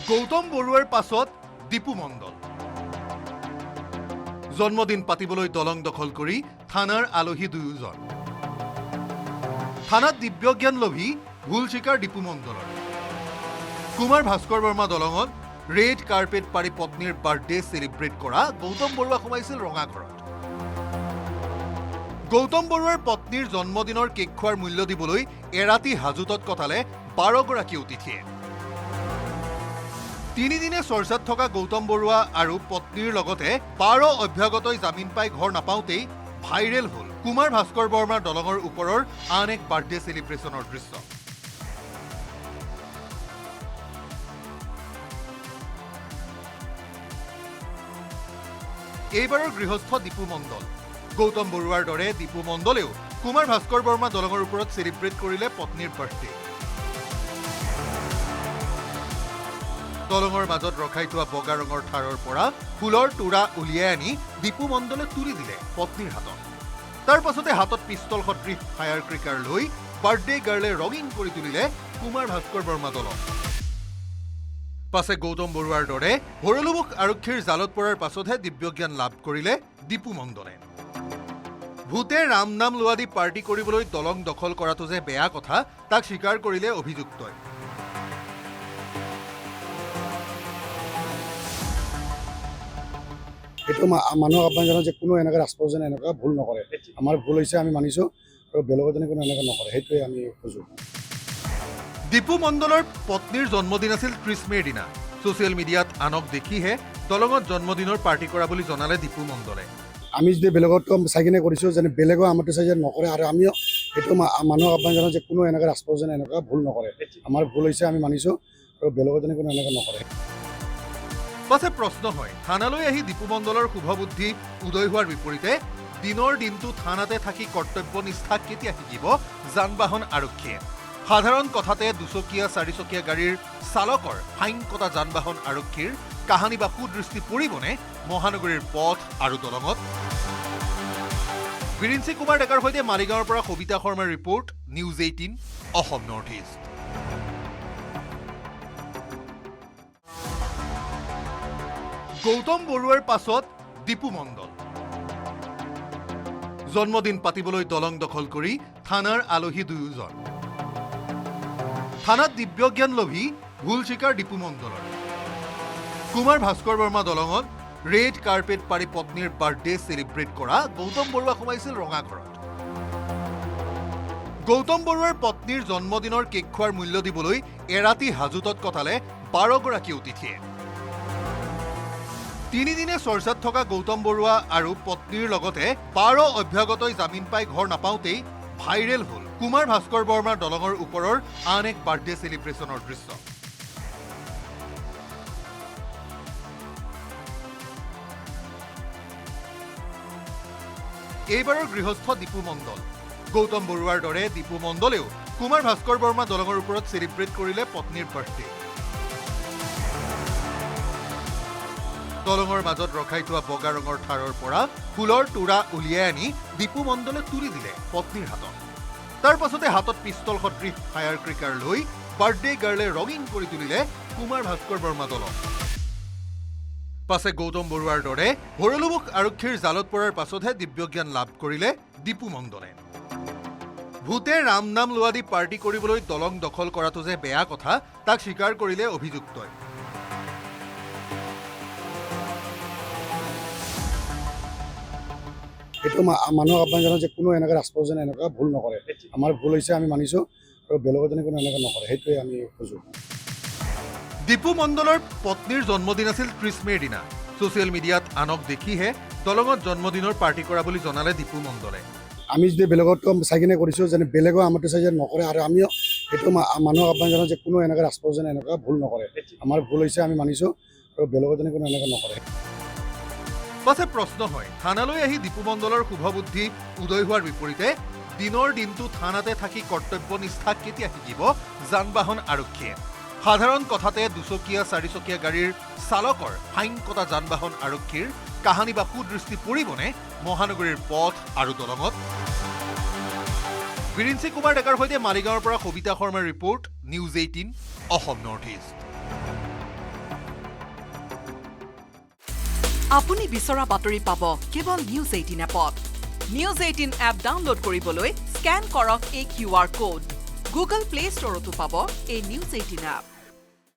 গৌতম বৰুৱাৰ পাছত দীপু মণ্ডল জন্মদিন পাতিবলৈ দলং দখল কৰি থানাৰ আলহী দুয়োজন থানাত দিব্যজ্ঞান লোভী ভুল স্বীকাৰ দীপু মণ্ডলৰ কুমাৰ ভাস্কৰ বৰ্মা দলঙত ৰেড কাৰ্পেট পাৰি পত্নীৰ বাৰ্থডে সেলিব্ৰেট কৰা গৌতম বৰুৱা সোমাইছিল ৰঙাঘৰত গৌতম বৰুৱাৰ পত্নীৰ জন্মদিনৰ কেক খোৱাৰ মূল্য দিবলৈ এৰাতি হাজুতত কটালে 12গৰাকী অতিথিয়ে তিনিদিনে চৰ্চাত থকা গৌতম বৰুৱা আৰু পত্নীৰ লগতে 12 অভ্যাগতই জামিন পাই ঘৰ নাপাওঁতেই ভাইৰেল হ'ল কুমাৰ ভাস্কৰ বৰ্মাৰ দলঙৰ ওপৰৰ আন এক বাৰ্থডে সেলিব্ৰেশ্যনৰ দৃশ্য এইবাৰৰ গৃহস্থ দীপু মণ্ডল গৌতম বৰুৱাৰ দৰে দীপু মণ্ডলেও কুমাৰ ভাস্কৰ বৰ্মা দলঙৰ ওপৰত সেলিব্ৰেট কৰিলে পত্নীৰ বাৰ্থডে দলঙৰ মাজত ৰখাই থোৱা বগা ৰঙৰ থাৰৰ পৰা ফুলৰ তোৰা উলিয়াই আনি দীপু মণ্ডলে তুলি দিলে পত্নীৰ হাতত তাৰ পাছতে হাতত পিষ্টল সদৃশ ফায়াৰ ক্ৰেকাৰ লৈ বাৰ্থডে গাৰ্লে ৰঙিন কৰি তুলিলে কুমাৰ ভাস্কৰ বৰ্মা দলং পাছে গৌতম বৰুৱাৰ দৰে ভৰলুমুখ আৰক্ষীৰ জালত পৰাৰ পাছতহে দিব্যজ্ঞান লাভ কৰিলে দীপু মণ্ডলে ভূতে ৰাম নাম লোৱা দি পাৰ্টি কৰিবলৈ দলং দখল কৰাটো যে বেয়া কথা তাক স্বীকাৰ কৰিলে অভিযুক্তই এইটো মানুহক আহ্বান জনাওঁ যে কোনো এনেকৈ ৰাজপৰ্যনে এনেকুৱা ভুল নকৰে আমাৰ ভুল হৈছে আমি মানিছোঁ আৰু বেলেগৰ যেনে কোনো এনেকুৱা নকৰে সেইটোৱে আমি খোজোঁ দীপু মণ্ডলৰ পত্নীৰ জন্মদিন আছিল 30 মেৰ দিনা ছ'চিয়েল মিডিয়াত আনক দেখিহে দলঙত জন্মদিনৰ পাৰ্টি কৰা বুলি জনালে দীপু মণ্ডলে আমি যদি বেলেগতো চাই কিনে কৰিছোঁ যেনে বেলেগৰ আমাৰটো চাই যে নকৰে আৰু আমিও সেইটো মানুহক আহ্বান জনাওঁ যে কোনো এনেকৈ ৰাজপৰ্যনে এনেকুৱা ভুল নকৰে আমাৰ ভুল হৈছে আমি মানিছোঁ আৰু বেলেগৰ যেনে কোনো এনেকুৱা নকৰে পাছে প্ৰশ্ন হয় থানালৈ আহি দীপু মণ্ডলৰ শুভবুদ্ধি উদয় হোৱাৰ বিপৰীতে দিনৰ দিনটো থানাতে থাকি কৰ্তব্যনিষ্ঠা কেতিয়া শিকিব যান বাহন আৰক্ষীয়ে সাধাৰণ কথাতে দুচকীয়া চাৰিচকীয়া গাড়ীৰ চালকৰ ফাইন কটা যান বাহন আৰক্ষীৰ কাহানী বা সুদৃষ্টি পৰিবনে মহানগৰীৰ পথ আৰু দলঙত বিৰিঞ্চি কুমাৰ ডেকাৰ সৈতে মালিগাঁৱৰ পৰা সবিতা শৰ্মাৰ report news 18 Assam north east Gautam বৰুৱাৰ পাছত দীপু মণ্ডল জন্মদিন পাতিবলৈ দলং দখল কৰি থানাৰ আলহী দুয়োজন থানাত দিব্যজ্ঞান লোভী ভুল স্বীকাৰ দীপু মণ্ডলৰ কুমাৰ ভাস্কৰ বৰ্মা দলঙত ৰেড কাৰ্পেট পাৰি পত্নীৰ বাৰ্থডে সেলিব্ৰেট কৰা গৌতম বৰুৱা সোমাইছিল ৰঙাঘৰত গৌতম বৰুৱাৰ পত্নীৰ জন্মদিনৰ কেক খোৱাৰ মূল্য দিবলৈ এৰাতি হাজুতত কটালে 12গৰাকী অতিথিয়ে তিনিদিনে চৰ্চাত থকা গৌতম বৰুৱা আৰু পত্নীৰ লগতে 12 অভ্যাগতই জামিন পাই ঘৰ নাপাওঁতেই ভাইৰেল হ'ল কুমাৰ ভাস্কৰ বৰ্মাৰ দলঙৰ ওপৰৰ আন এক বাৰ্থডে সেলিব্ৰেশ্যনৰ দৃশ্য এইবাৰৰ গৃহস্থ দীপু মণ্ডল গৌতম বৰুৱাৰ দৰে দীপু মণ্ডলেও কুমাৰ ভাস্কৰ বৰ্মা দলঙৰ ওপৰত সেলিব্ৰেট কৰিলে পত্নীৰ বাৰ্থডে দলঙৰ মাজত ৰখাই থোৱা বগা ৰঙৰ থাৰৰ পৰা ফুলৰ তোৰা উলিয়াই আনি দীপু মণ্ডলে তুলি দিলে পত্নীৰ হাতত তাৰ পাছতে হাতত পিষ্টল সদৃশ ফায়াৰ ক্ৰেকাৰ লৈ বাৰ্থডে গাৰ্লে ৰঙিন কৰি তুলিলে কুমাৰ ভাস্কৰ বৰ্মা দলং পাছে গৌতম বৰুৱাৰ দৰে ভৰলুমুখ আৰক্ষীৰ জালত পৰাৰ পাছতহে দিব্যজ্ঞান লাভ কৰিলে দীপু মণ্ডলে ভূতে ৰাম নাম লোৱা দি পাৰ্টি কৰিবলৈ দলং দখল কৰাটো যে বেয়া কথা তাক স্বীকাৰ কৰিলে অভিযুক্তই সেইটো মানুহক আহ্বান জনাওঁ যে কোনো এনেকৈ ৰাজপৰ্যনে এনেকুৱা ভুল নকৰে আমাৰ ভুল হৈছে আমি মানিছোঁ আৰু বেলেগৰ যেনে কোনো এনেকুৱা নকৰে সেইটোৱে আমি খোজোঁ দীপু মণ্ডলৰ পত্নীৰ জন্মদিন আছিল 30 মেৰ দিনা ছ'চিয়েল মিডিয়াত আনক দেখিহে দলঙত জন্মদিনৰ পাৰ্টি কৰা বুলি জনালে দীপু মণ্ডলে আমি যদি বেলেগতো চাই কিনে কৰিছোঁ যেনে বেলেগৰ আমাৰটো চাই যে নকৰে আৰু আমিও সেইটো মানুহক আহ্বান জনাওঁ যে কোনো এনেকৈ ৰাজপৰ্যনে এনেকুৱা ভুল নকৰে আমাৰ ভুল হৈছে আমি মানিছোঁ আৰু বেলেগৰ যেনে কোনো এনেকুৱা নকৰে পাছে প্ৰশ্ন হয় থানালৈ আহি দীপু মণ্ডলৰ শুভবুদ্ধি উদয় হোৱাৰ বিপৰীতে দিনৰ দিনটো থানাতে থাকি কৰ্তব্যনিষ্ঠা কেতিয়া শিকিব যান বাহন আৰক্ষীয়ে সাধাৰণ কথাতে দুচকীয়া চাৰিচকীয়া গাড়ীৰ চালকৰ ফাইন কটা যান বাহন আৰক্ষীৰ কাহানী বা সুদৃষ্টি পৰিবনে মহানগৰীৰ পথ আৰু দলঙত বিৰিঞ্চি কুমাৰ ডেকাৰ সৈতে মালিগাঁৱৰ পৰা সবিতা শৰ্মাৰ report news 18 Assam north east আপুনি বিচৰা বাতৰি পাব কেৱল নিউজ 18 এপত। নিউজ 18 এপ ডাউনলোড কৰিবলৈ স্কেন কৰক এই QR কোড। গুগল প্লে ষ্টৰতো পাব এই নিউজ 18 এপ।